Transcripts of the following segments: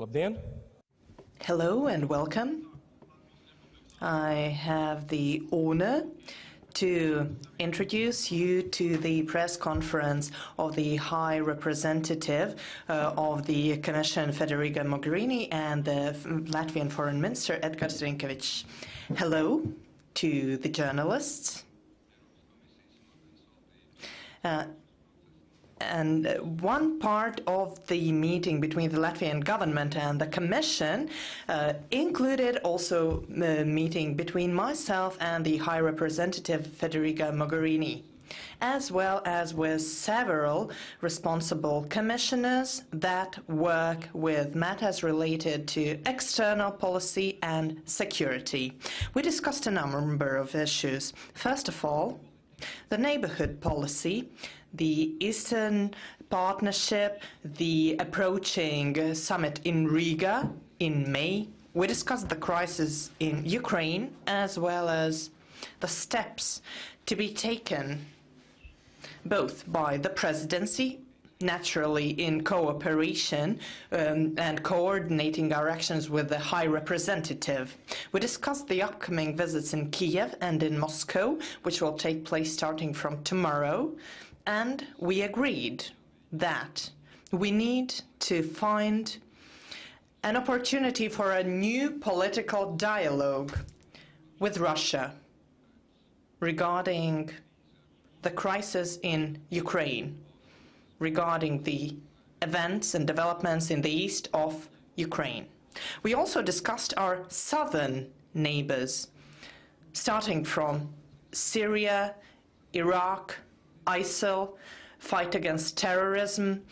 Labdien! Hello and welcome. I have the honor to introduce you to the press conference of the High Representative of the Commission, Federica Mogherini, and the Latvian Foreign Minister, Edgars Rinkēvičs. Hello to the journalists. And one part of the meeting between the Latvian government and the Commission included also a meeting between myself and the High Representative Federica Mogherini, as well as with several responsible commissioners that work with matters related to external policy and security. We discussed a number of issues. First of all, the neighborhood policy, the Eastern Partnership, the approaching summit in Riga in May. We discussed the crisis in Ukraine as well as the steps to be taken both by the Presidency, naturally in cooperation and coordinating our actions with the High Representative. We discussed the upcoming visits in Kiev and in Moscow, which will take place starting from tomorrow. And we agreed that we need to find an opportunity for a new political dialogue with Russia regarding the crisis in Ukraine, regarding the events and developments in the east of Ukraine. We also discussed our southern neighbors, starting from Syria, Iraq, ISIL, fight against terrorism,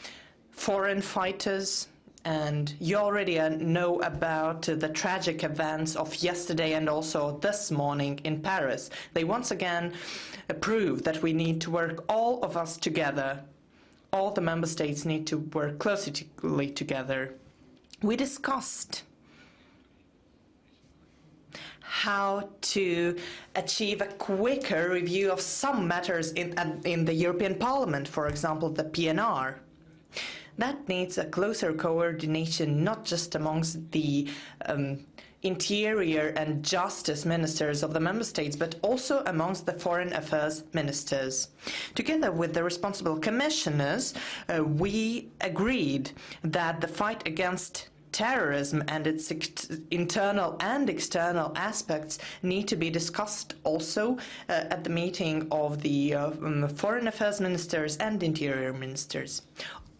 foreign fighters, and you already know about the tragic events of yesterday and also this morning in Paris. They once again prove that we need to work, all of us together. All the member states need to work closely together. We discussed how to achieve a quicker review of some matters in the European Parliament, for example, the PNR. That needs a closer coordination, not just amongst the interior and justice ministers of the member states, but also amongst the foreign affairs ministers. Together with the responsible commissioners, we agreed that the fight against terrorism and its internal and external aspects need to be discussed also at the meeting of the foreign affairs ministers and interior ministers.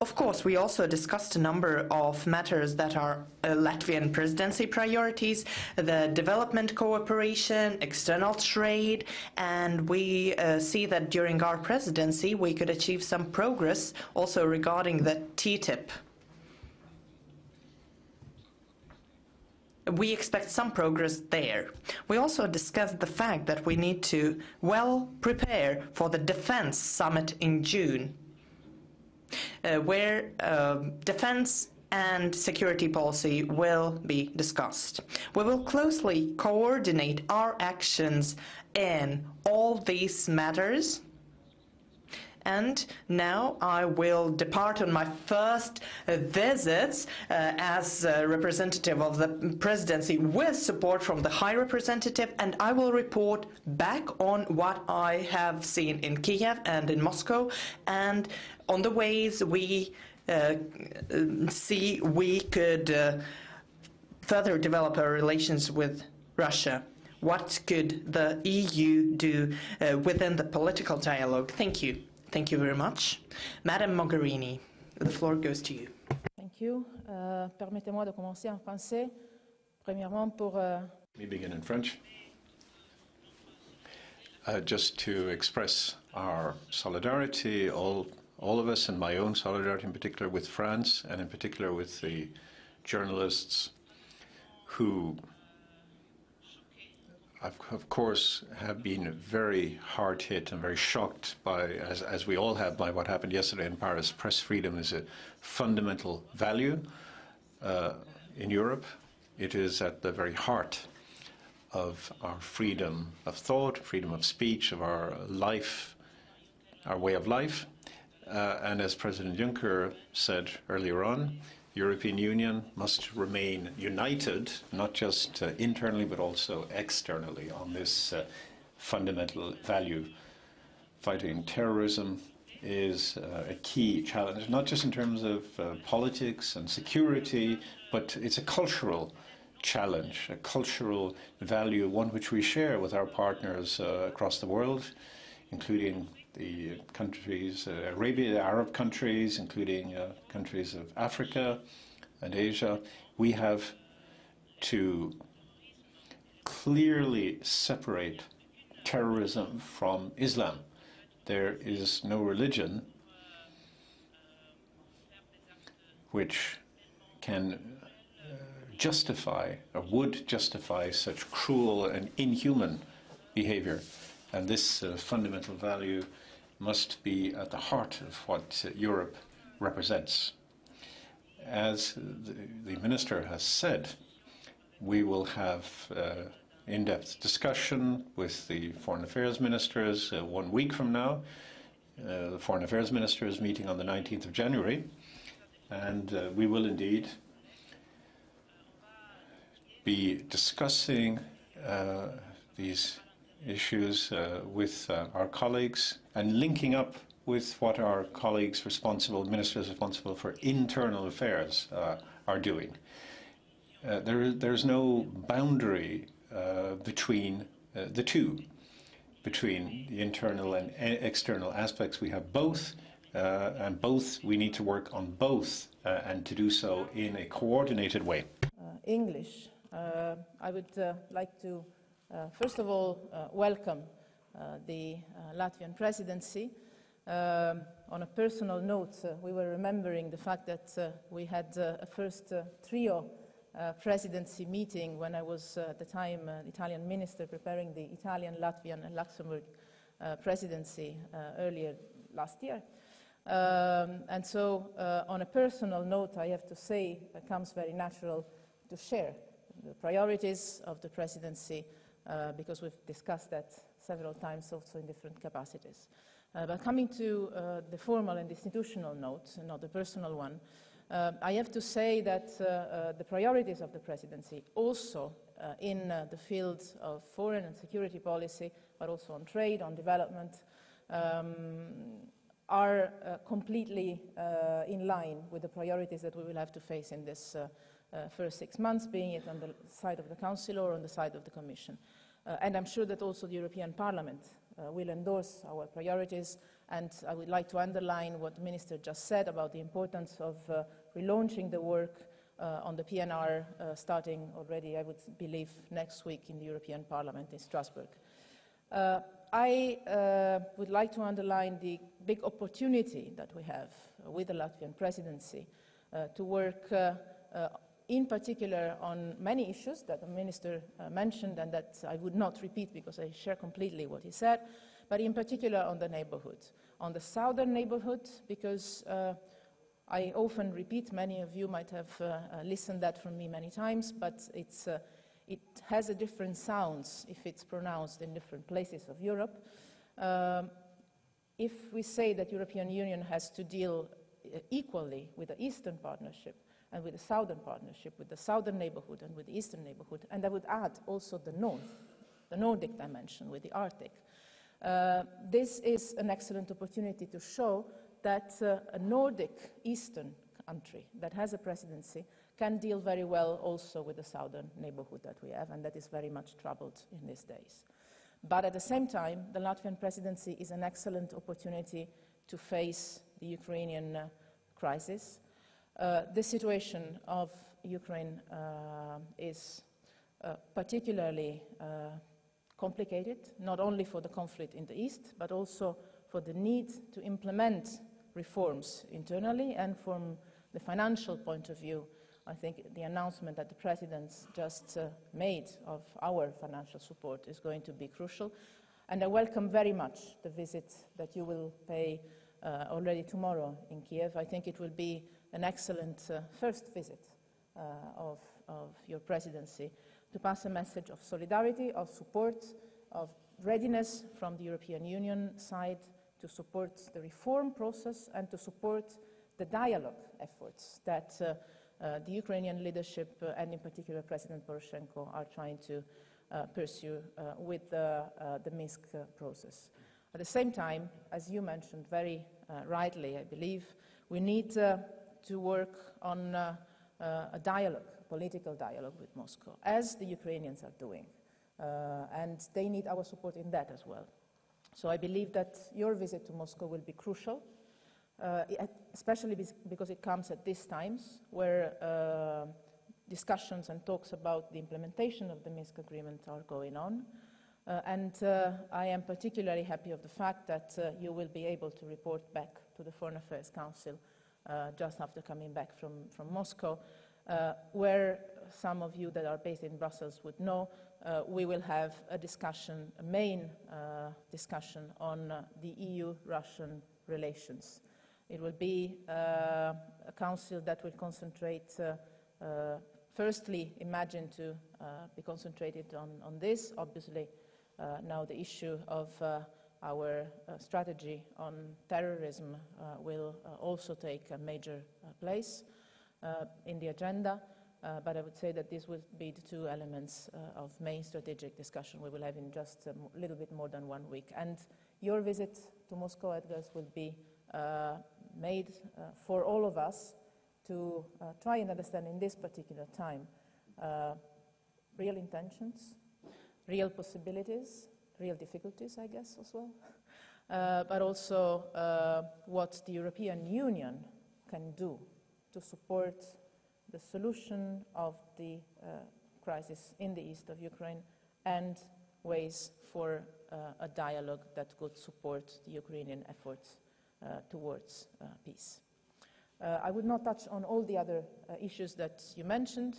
Of course, we also discussed a number of matters that are Latvian presidency priorities, the development cooperation, external trade, and we see that during our presidency we could achieve some progress also regarding the TTIP. We expect some progress there. We also discussed the fact that we need to well prepare for the defense summit in June, where defense and security policy will be discussed. We will closely coordinate our actions in all these matters. And now I will depart on my first visits as a representative of the presidency with support from the High Representative, and I will report back on what I have seen in Kiev and in Moscow and on the ways we see we could further develop our relations with Russia. What could the EU do within the political dialogue? Thank you. Thank you very much. Madame Mogherini, the floor goes to you. Thank you. Permettez-moi de commencer en français. Premièrement pour... Let me begin in French. Just to express our solidarity, all of us, and my own solidarity in particular with France, and in particular with the journalists who of course, have been very hard hit and very shocked by, as we all have, by what happened yesterday in Paris. Press freedom is a fundamental value in Europe. It is at the very heart of our freedom of thought, freedom of speech, of our life, our way of life. And as President Juncker said earlier on, European Union must remain united, not just internally but also externally, on this fundamental value. Fighting terrorism is a key challenge, not just in terms of politics and security, but it's a cultural challenge, a cultural value, one which we share with our partners across the world, including the countries, the Arab countries, including countries of Africa and Asia. We have to clearly separate terrorism from Islam. There is no religion which can justify or would justify such cruel and inhuman behavior. And this fundamental value must be at the heart of what Europe represents. As the Minister has said, we will have in-depth discussion with the Foreign Affairs Ministers 1 week from now. The Foreign Affairs Ministers meeting on the 19th of January, and we will indeed be discussing these issues with our colleagues and linking up with what our colleagues ministers responsible for internal affairs are doing. There's no boundary between the two, between the internal and external aspects. We have both, and both we need to work on both, and to do so in a coordinated way. English. I would like to, first of all, welcome the Latvian presidency. On a personal note, we were remembering the fact that we had a first trio presidency meeting when I was at the time Italian minister preparing the Italian, Latvian and Luxembourg presidency earlier last year. And so on a personal note, I have to say it comes very natural to share the priorities of the presidency because we've discussed that several times also in different capacities. But coming to the formal and institutional note, not the personal one, I have to say that the priorities of the presidency also in the field of foreign and security policy, but also on trade, on development, are completely in line with the priorities that we will have to face in this first 6 months, being it on the side of the Council or on the side of the Commission. And I'm sure that also the European Parliament will endorse our priorities, and I would like to underline what the Minister just said about the importance of relaunching the work on the PNR starting already, I would believe, next week in the European Parliament in Strasbourg. I would like to underline the big opportunity that we have with the Latvian presidency to work in particular on many issues that the Minister mentioned and that I would not repeat because I share completely what he said, but in particular on the neighborhood. On the southern neighborhood, because I often repeat, many of you might have listened that from me many times, but it has a different sounds if it's pronounced in different places of Europe. If we say that European Union has to deal equally with the Eastern Partnership and with the Southern Partnership, with the Southern neighborhood and with the Eastern neighborhood, and I would add also the North, the Nordic dimension with the Arctic, this is an excellent opportunity to show that a Nordic Eastern country that has a presidency can deal very well also with the southern neighborhood that we have, and that is very much troubled in these days. But at the same time, the Latvian presidency is an excellent opportunity to face the Ukrainian crisis. The situation of Ukraine is particularly complicated, not only for the conflict in the east, but also for the need to implement reforms internally, and from the financial point of view, I think the announcement that the President just made of our financial support is going to be crucial. And I welcome very much the visit that you will pay already tomorrow in Kiev. I think it will be an excellent first visit of your presidency to pass a message of solidarity, of support, of readiness from the European Union side to support the reform process and to support the dialogue efforts that the Ukrainian leadership and in particular President Poroshenko are trying to pursue with the Minsk process. At the same time, as you mentioned very rightly, I believe, we need to work on a dialogue, political dialogue with Moscow, as the Ukrainians are doing. And they need our support in that as well. So I believe that your visit to Moscow will be crucial, especially because it comes at these times where discussions and talks about the implementation of the Minsk agreement are going on. And I am particularly happy of the fact that you will be able to report back to the Foreign Affairs Council just after coming back from Moscow, where some of you that are based in Brussels would know we will have a discussion, a main discussion on the EU-Russian relations. It will be a council that will concentrate, firstly, imagine to be concentrated on this, obviously, now the issue of our strategy on terrorism will also take a major place in the agenda, but I would say that this will be the two elements of main strategic discussion we will have in just a little bit more than 1 week. And your visit to Moscow, Edgars, will be made for all of us to try and understand in this particular time real intentions, real possibilities, real difficulties, I guess, as well, but also what the European Union can do to support the solution of the crisis in the east of Ukraine and ways for a dialogue that could support the Ukrainian efforts towards peace. I would not touch on all the other issues that you mentioned,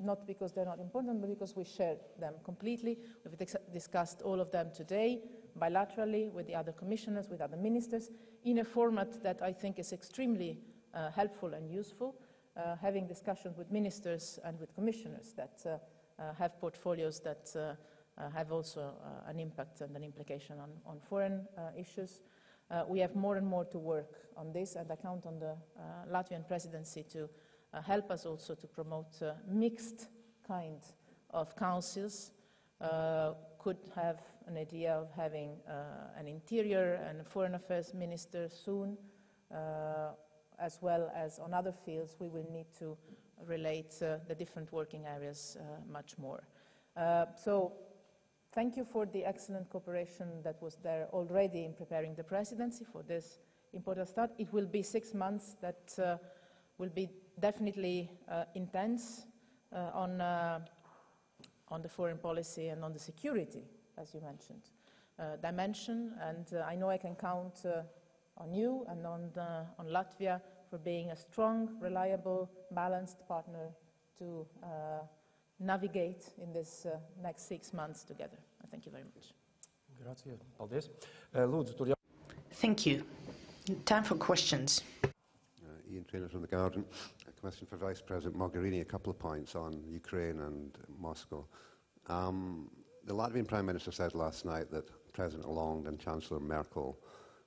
not because they're not important, but because we share them completely. We've discussed all of them today, bilaterally, with the other commissioners, with other ministers, in a format that I think is extremely helpful and useful, having discussions with ministers and with commissioners that have portfolios that have also an impact and an implication on foreign issues. We have more and more to work on this, and I count on the Latvian presidency to help us also to promote mixed kind of councils. Could have an idea of having an interior and a foreign affairs minister soon, as well as on other fields. We will need to relate the different working areas much more. So thank you for the excellent cooperation that was there already in preparing the presidency for this important start. It will be 6 months that will be definitely intense on the foreign policy and on the security, as you mentioned, dimension. And I know I can count on you and on Latvia for being a strong, reliable, balanced partner to navigate in this next 6 months together. Thank you very much. Grazie. Paldies. Lūdzu, Thank you. Time for questions. Ian Trainer from The Guardian. A question for Vice President Mogherini, a couple of points on Ukraine and Moscow. The Latvian Prime Minister said last night that President Hollande and Chancellor Merkel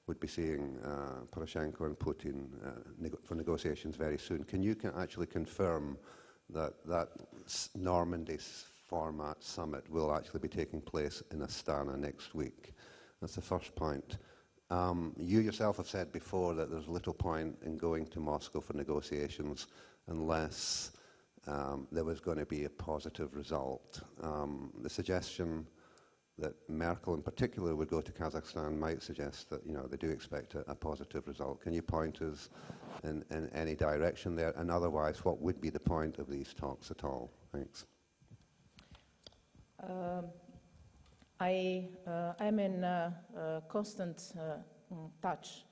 would be seeing Poroshenko and Putin for negotiations very soon. Can you actually confirm that that Normandy format summit will actually be taking place in Astana next week? That's the first point. You yourself have said before that there's little point in going to Moscow for negotiations unless there was going to be a positive result. The suggestion that Merkel in particular would go to Kazakhstan might suggest that they do expect a positive result. Can you point us in any direction there? And otherwise, what would be the point of these talks at all? Thanks. I am in constant touch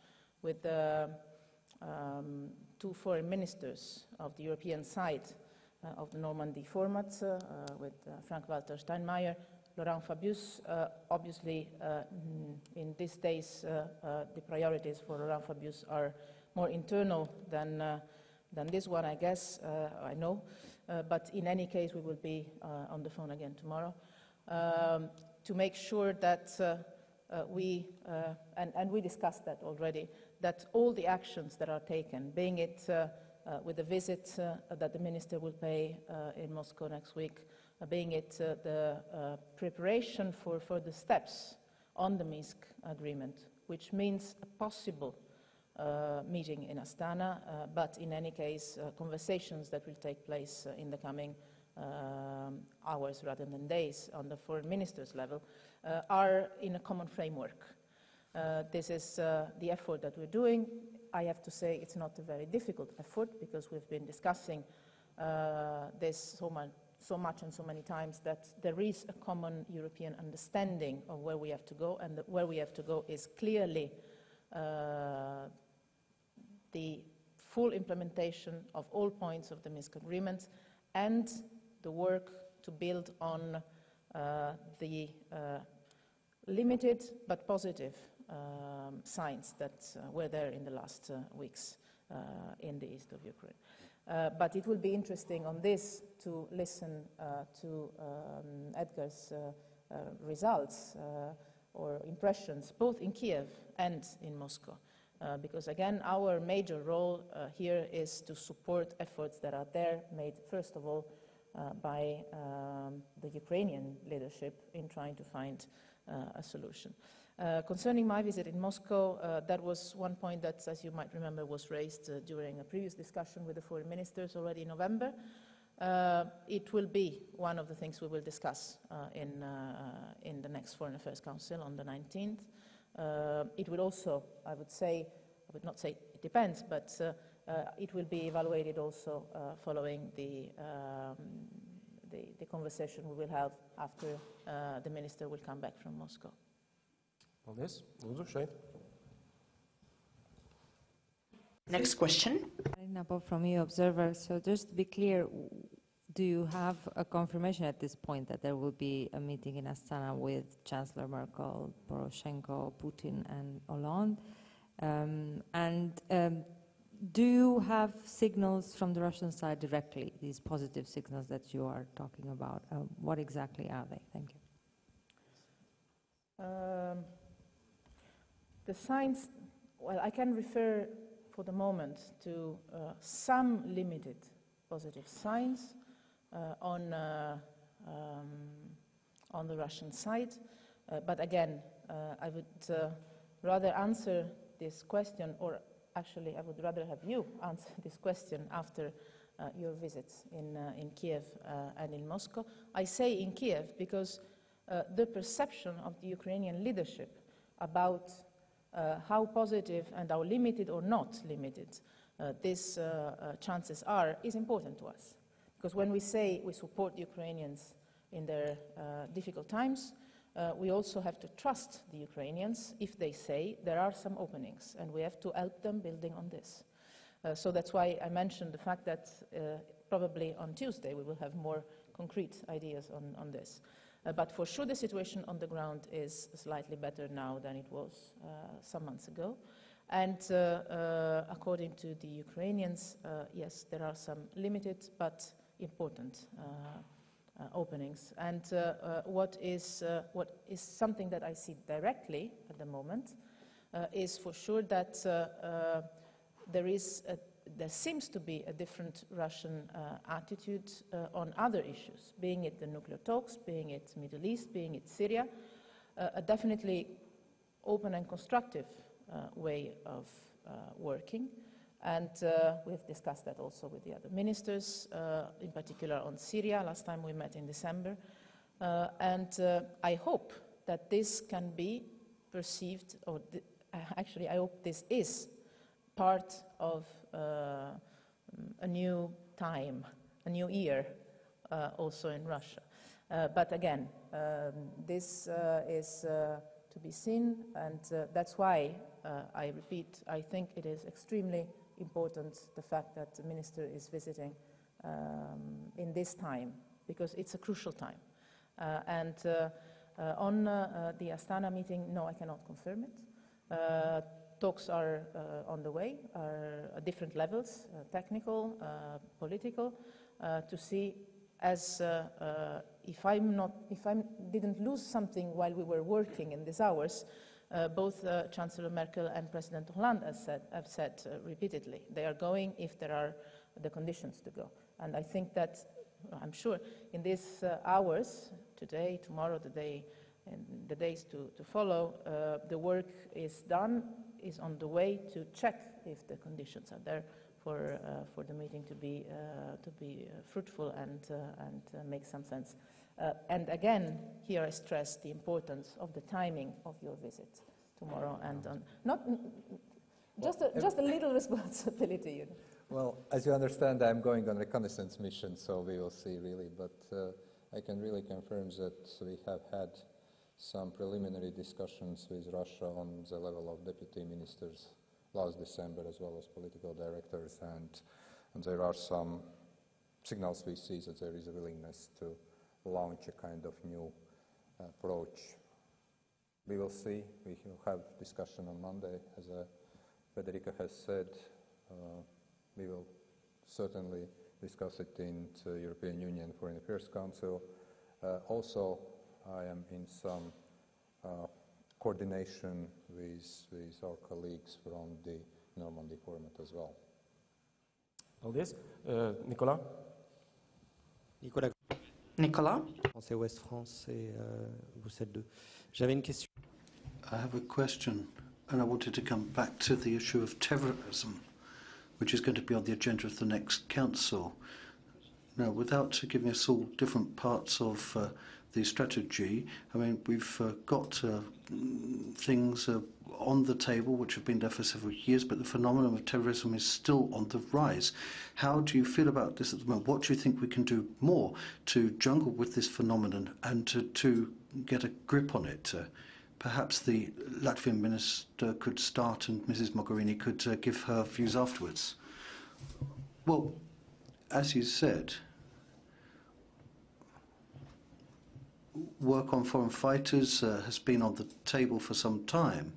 with the two foreign ministers of the European side of the Normandy format, with Frank-Walter Steinmeier, Laurent Fabius. Obviously, in these days, the priorities for Laurent Fabius are more internal than this one, I guess, I know. But in any case, we will be on the phone again tomorrow to make sure that we discussed that already, that all the actions that are taken, being it with the visit that the minister will pay in Moscow next week, being it the preparation for further steps on the Minsk agreement, which means a possible meeting in Astana, but in any case, conversations that will take place in the coming hours rather than days on the foreign ministers level are in a common framework. This is the effort that we're doing. I have to say it's not a very difficult effort because we've been discussing this so much and so many times that there is a common European understanding of where we have to go, and where we have to go is clearly the full implementation of all points of the Minsk agreement and the work to build on the limited but positive signs that were there in the last weeks in the east of Ukraine. But it will be interesting on this to listen to Edgar's results or impressions, both in Kiev and in Moscow. Because again, our major role here is to support efforts that are there, made first of all by the Ukrainian leadership in trying to find a solution. Concerning my visit in Moscow, that was one point that, as you might remember, was raised during a previous discussion with the foreign ministers already in November. It will be one of the things we will discuss in the next Foreign Affairs Council on the 19th. It will also, I would not say it depends, but it will be evaluated also following the conversation we will have after the minister will come back from Moscow. Paldies. Lūdzu, šeit. Next question. From EU Observer. So just to be clear, do you have a confirmation at this point that there will be a meeting in Astana with Chancellor Merkel, Poroshenko, Putin and Hollande? Do you have signals from the Russian side directly, these positive signals that you are talking about? What exactly are they? Thank you. The signs, well, I can refer for the moment to some limited positive signs on the Russian side. But again, I would rather answer this question, or actually I would rather have you answer this question after your visits in Kiev and in Moscow. I say in Kiev because the perception of the Ukrainian leadership about how positive and how limited or not limited these chances are is important to us. Because when we say we support the Ukrainians in their difficult times, we also have to trust the Ukrainians if they say there are some openings, and we have to help them building on this. So that's why I mentioned the fact that probably on Tuesday we will have more concrete ideas on this. But for sure the situation on the ground is slightly better now than it was some months ago. And according to the Ukrainians, yes, there are some limited but important openings. And what is something that I see directly at the moment is for sure that there seems to be a different Russian attitude on other issues, being it the nuclear talks, being it Middle East, being it Syria, a definitely open and constructive way of working. And we've discussed that also with the other ministers, in particular on Syria. Last time we met in December. And I hope that this can be perceived, or actually I hope this is part of a new time, a new year also in Russia. But again, this is to be seen, and that's why I repeat, I think it is extremely important the fact that the minister is visiting in this time, because it's a crucial time. And on the Astana meeting, no, I cannot confirm it. Talks are on the way, are at different levels, technical, political, to see as if I didn't lose something while we were working in these hours, both Chancellor Merkel and President Hollande have said repeatedly. They are going if there are the conditions to go. And I think that, I'm sure, in these hours, today, tomorrow, and the days to follow, the work is done, is on the way to check if the conditions are there for the meeting to be fruitful and make some sense. And again, here I stress the importance of the timing of your visit tomorrow, and just a little responsibility. You know. Well, as you understand, I'm going on reconnaissance mission, so we will see really. But I can really confirm that we have had some preliminary discussions with Russia on the level of deputy ministers last December, as well as political directors, and there are some signals we see that there is a willingness to launch a kind of new approach. We will see. We will have discussion on Monday. As Federica has said, we will certainly discuss it in the European Union Foreign Affairs Council. Also, I am in some coordination with our colleagues from the Normandy format as well. Paldies. Nicolas? Nicolas? Français Ouest France et Bruxelles 2. J'avais une question. I have a question, and I wanted to come back to the issue of terrorism, which is going to be on the agenda of the next council. Now, without giving us all different parts of the strategy, I mean, we've got things on the table which have been there for several years, but the phenomenon of terrorism is still on the rise. How do you feel about this at the moment? What do you think we can do more to jungle with this phenomenon and to get a grip on it? Perhaps the Latvian minister could start and Mrs. Mogherini could give her views afterwards. Well, as you said, work on foreign fighters has been on the table for some time.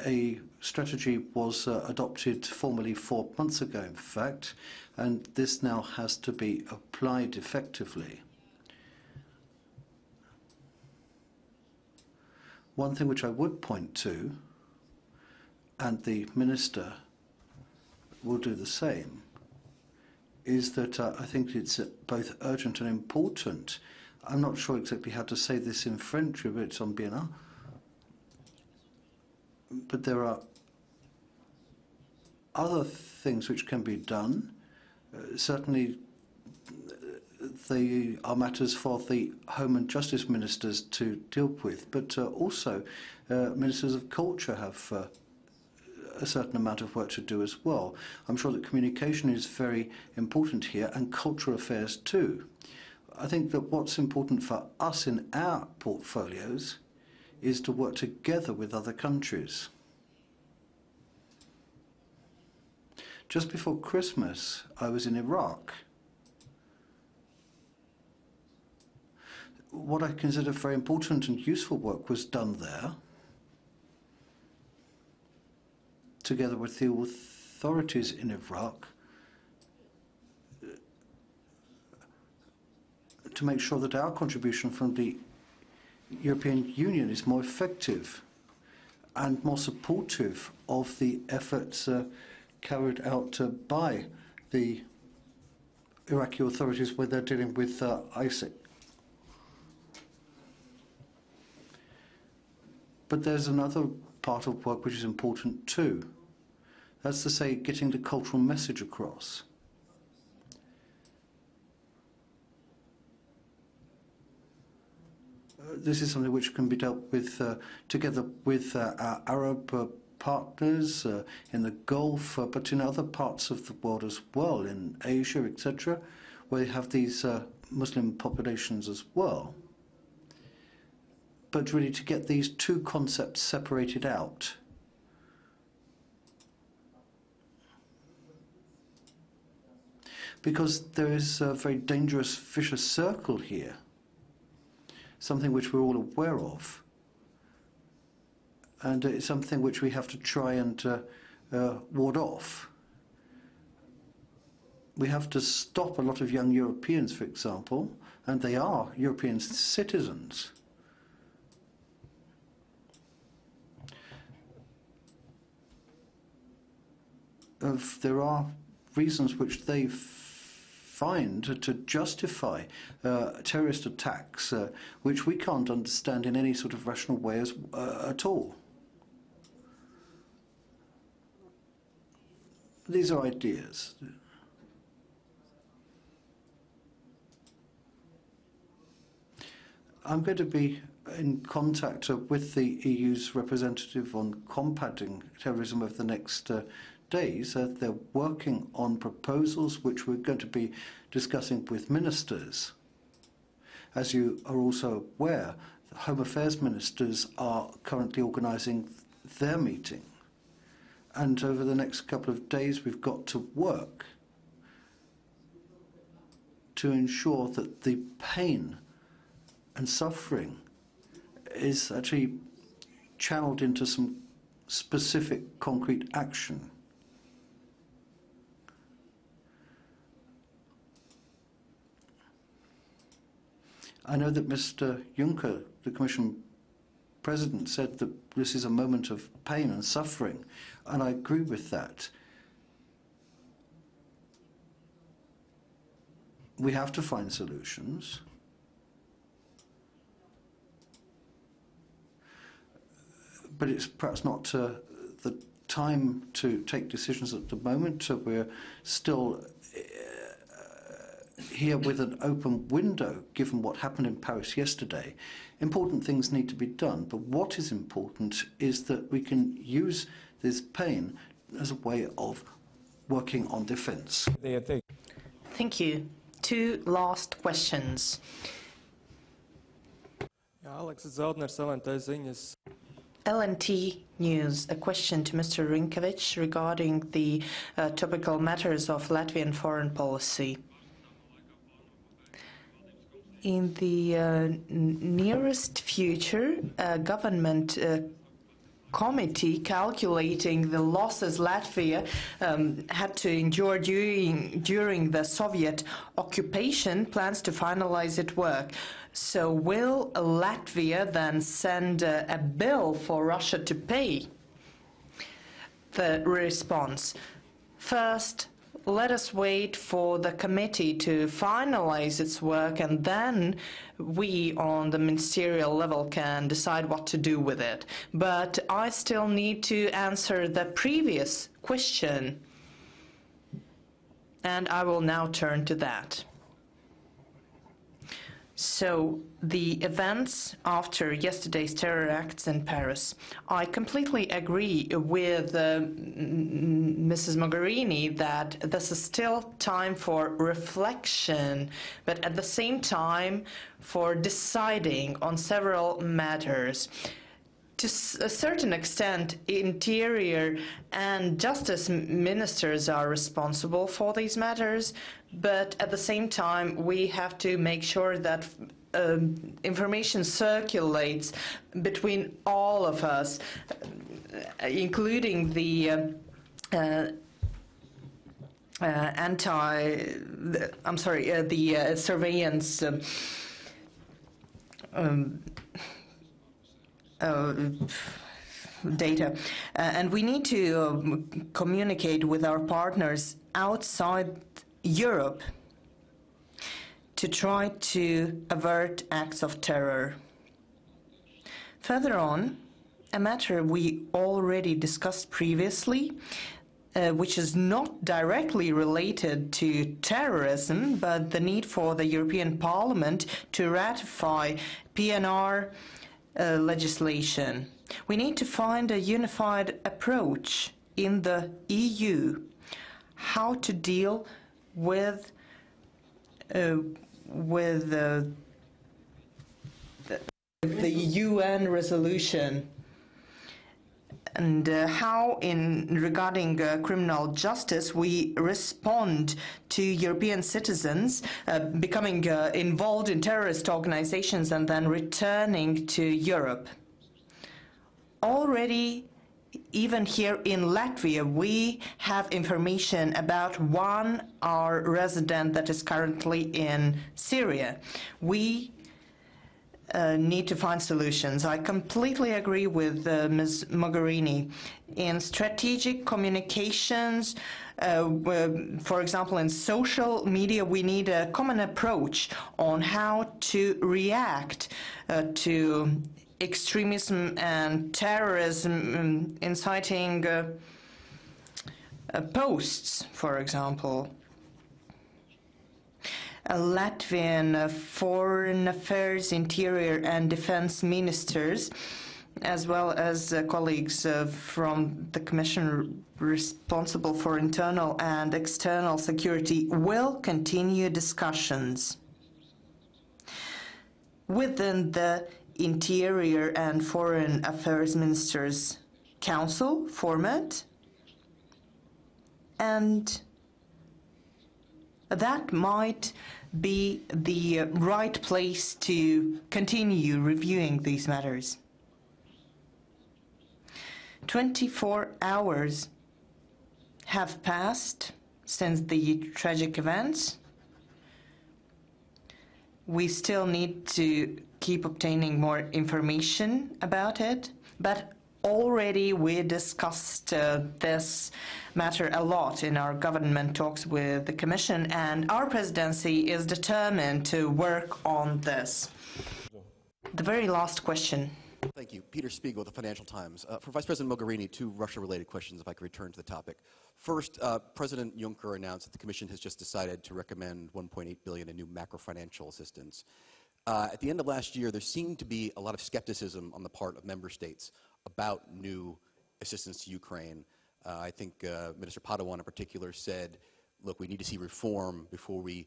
A strategy was adopted formally 4 months ago, in fact, and this now has to be applied effectively. One thing which I would point to, and the minister will do the same, is that I think it's both urgent and important. I'm not sure exactly how to say this in French, but it's on bien. But there are other things which can be done. Certainly, they are matters for the Home and Justice ministers to deal with, but also ministers of culture have a certain amount of work to do as well. I'm sure that communication is very important here, and cultural affairs too. I think that what's important for us in our portfolios is to work together with other countries. Just before Christmas, I was in Iraq. What I consider very important and useful work was done there, together with the authorities in Iraq, to make sure that our contribution from the European Union is more effective and more supportive of the efforts carried out by the Iraqi authorities when they're dealing with ISIS. But there's another part of work which is important too. That's to say, getting the cultural message across. This is something which can be dealt with together with our Arab partners in the Gulf, but in other parts of the world as well, in Asia, etc., where you have these Muslim populations as well. But really to get these two concepts separated out. Because there is a very dangerous vicious circle here, something which we're all aware of. And it's something which we have to try and ward off. We have to stop a lot of young Europeans, for example, and they are European citizens, there are reasons which they find to justify terrorist attacks, which we can't understand in any sort of rational way at all. These are ideas. I'm going to be in contact with the EU's representative on combating terrorism over the next days. They're working on proposals which we're going to be discussing with ministers. As you are also aware, the Home Affairs ministers are currently organising their meeting. And over the next couple of days, we've got to work to ensure that the pain and suffering is actually channeled into some specific concrete action. I know that Mr. Juncker, the Commission President, said that this is a moment of pain and suffering, and I agree with that. We have to find solutions. But it's perhaps not the time to take decisions at the moment. We're still here with an open window, given what happened in Paris yesterday. Important things need to be done, but what is important is that we can use this pain as a way of working on defence. Thank you. Two last questions. Alex Zeldners, LNT ziņas. LNT News, a question to Mr. Rinkēvičs regarding the topical matters of Latvian foreign policy. In the nearest future, a government committee calculating the losses Latvia had to endure during the Soviet occupation plans to finalize its work. So will Latvia then send a bill for Russia to pay? The response. First, let us wait for the committee to finalize its work, and then we on the ministerial level can decide what to do with it. But I still need to answer the previous question, and I will now turn to that. So, the events after yesterday's terror acts in Paris. I completely agree with Mrs. Mogherini that this is still time for reflection, but at the same time for deciding on several matters. To a certain extent, interior and justice ministers are responsible for these matters, but at the same time, we have to make sure that information circulates between all of us, including the surveillance data. And we need to communicate with our partners outside Europe to try to avert acts of terror. Further on, a matter we already discussed previously, which is not directly related to terrorism, but the need for the European Parliament to ratify PNR legislation. We need to find a unified approach in the EU, how to deal with the UN resolution, and how regarding criminal justice we respond to European citizens becoming involved in terrorist organizations and then returning to Europe. Already, even here in Latvia, we have information about our resident that is currently in Syria. We need to find solutions. I completely agree with Ms. Mogherini. In strategic communications, for example, in social media, we need a common approach on how to react to extremism and terrorism, inciting posts, for example. Latvian Foreign Affairs, Interior and Defense Ministers, as well as colleagues from the Commission responsible for internal and external security, will continue discussions within the Interior and Foreign Affairs Ministers Council format, and that might be the right place to continue reviewing these matters. 24 hours have passed since the tragic events. We still need to keep obtaining more information about it, but already we discussed this matter a lot in our government talks with the Commission, and our presidency is determined to work on this. The very last question. Thank you. Peter Spiegel, the Financial Times. For Vice President Mogherini, two Russia-related questions, if I could return to the topic. First, President Juncker announced that the Commission has just decided to recommend $1.8 billion in new macro-financial assistance. At the end of last year, there seemed to be a lot of skepticism on the part of member states about new assistance to Ukraine. I think Minister Padoan in particular said, look, we need to see reform before we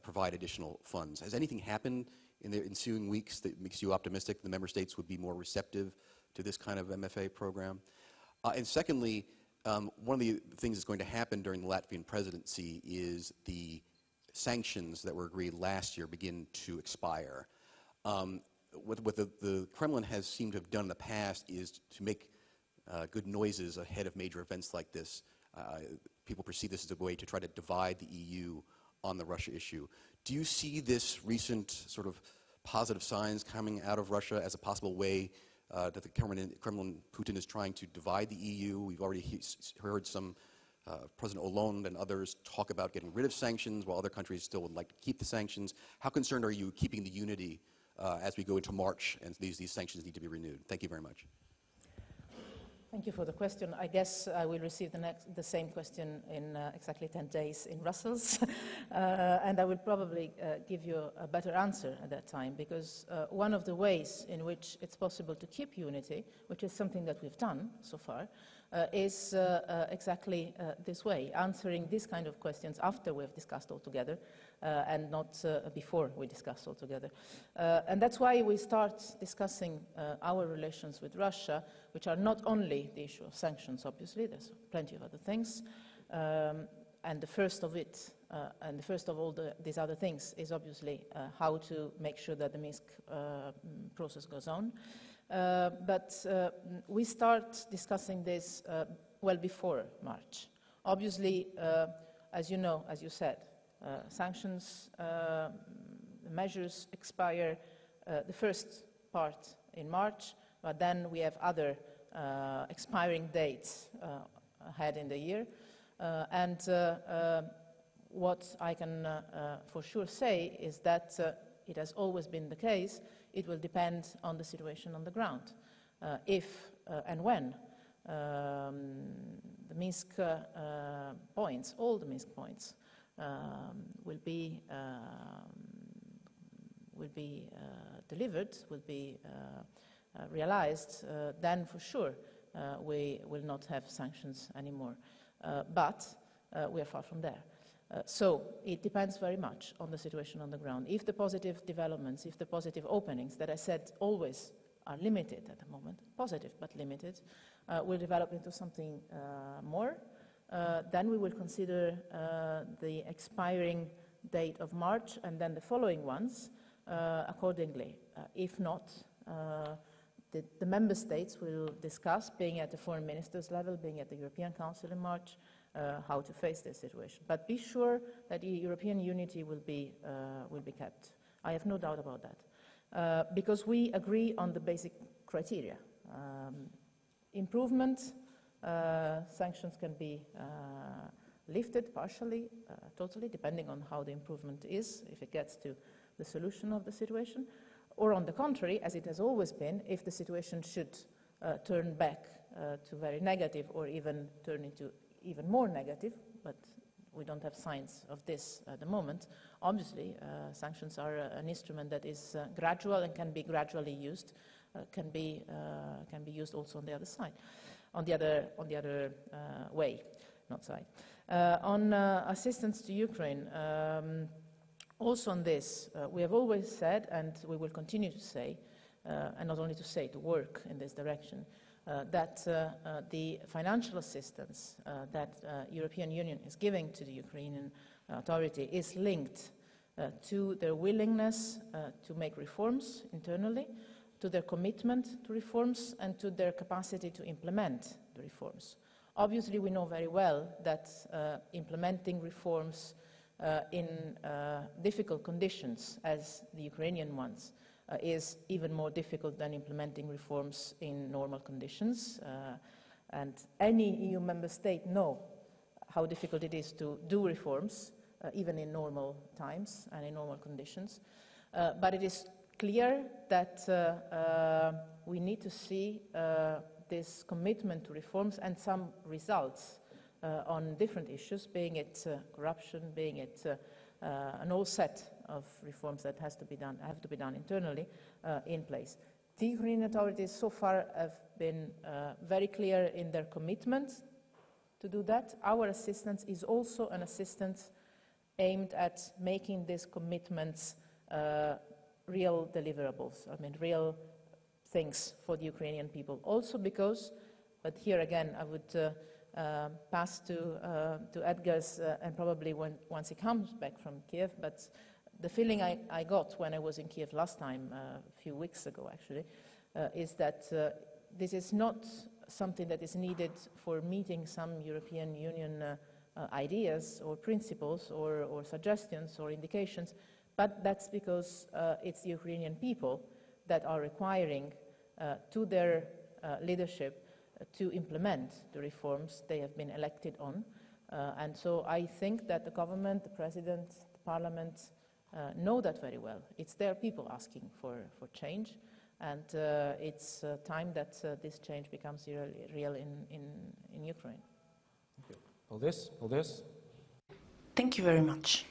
provide additional funds. Has anything happened in the ensuing weeks that makes you optimistic the member states would be more receptive to this kind of MFA program? And secondly, one of the things that's going to happen during the Latvian presidency is the sanctions that were agreed last year begin to expire. What the Kremlin has seemed to have done in the past is to make good noises ahead of major events like this. People perceive this as a way to try to divide the EU on the Russia issue. Do you see this recent sort of positive signs coming out of Russia as a possible way that the Kremlin, Putin is trying to divide the EU? We've already heard some President Hollande and others talk about getting rid of sanctions while other countries still would like to keep the sanctions. How concerned are you keeping the unity as we go into March and these sanctions need to be renewed? Thank you very much. Thank you for the question. I guess I will receive the same question in exactly 10 days in Brussels, and I will probably give you a better answer at that time, because one of the ways in which it's possible to keep unity, which is something that we've done so far, is exactly this way, answering these kind of questions after we've discussed all together and not before we discuss all together. And that's why we start discussing our relations with Russia, which are not only the issue of sanctions, obviously, there's plenty of other things, and the first of it, and the first of all these other things is obviously how to make sure that the Minsk process goes on. But we start discussing this well before March. Obviously, as you know, as you said, sanctions measures expire the first part in March, but then we have other expiring dates ahead in the year. And what I can for sure say is that it has always been the case. It will depend on the situation on the ground. If and when the Minsk points, all the Minsk points, will be delivered, will be realized, then for sure we will not have sanctions anymore. But we are far from there. So it depends very much on the situation on the ground. If the positive developments, if the positive openings that I said always are limited at the moment, positive but limited, will develop into something more, then we will consider the expiring date of March and then the following ones accordingly. If not, the member states will discuss, being at the foreign ministers level, being at the European Council in March, how to face this situation. But be sure that the European unity will be kept. I have no doubt about that. because we agree on the basic criteria. Improvement, sanctions can be lifted partially, totally, depending on how the improvement is, if it gets to the solution of the situation, or on the contrary, as it has always been, if the situation should turn back to very negative or even turn into even more negative, but we don't have signs of this at the moment. Obviously, sanctions are an instrument that is gradual and can be gradually used, can be used also on the other side, on the other way, not side. On assistance to Ukraine, also on this, we have always said, and we will continue to say, and not only to say, to work in this direction, that the financial assistance that European Union is giving to the Ukrainian authority is linked to their willingness to make reforms internally, to their commitment to reforms, and to their capacity to implement the reforms. Obviously, we know very well that implementing reforms in difficult conditions, as the Ukrainian ones, is even more difficult than implementing reforms in normal conditions. And any EU member state knows how difficult it is to do reforms, even in normal times and in normal conditions. But it is clear that we need to see this commitment to reforms and some results on different issues, being it corruption, being it an whole set of reforms that have to be done internally in place. The Ukrainian authorities so far have been very clear in their commitment to do that. Our assistance is also an assistance aimed at making these commitments real deliverables, I mean real things for the Ukrainian people. Also because, but here again I would pass to Edgars and probably once he comes back from Kiev, but the feeling I got when I was in Kiev last time, a few weeks ago actually, is that this is not something that is needed for meeting some European Union ideas or principles or suggestions or indications, but that's because it's the Ukrainian people that are requiring to their leadership to implement the reforms they have been elected on. And so I think that the government, the president, the parliament know that very well. It's their people asking for change, and it's time that this change becomes real in Ukraine. Thank you. Paldies. Thank you very much.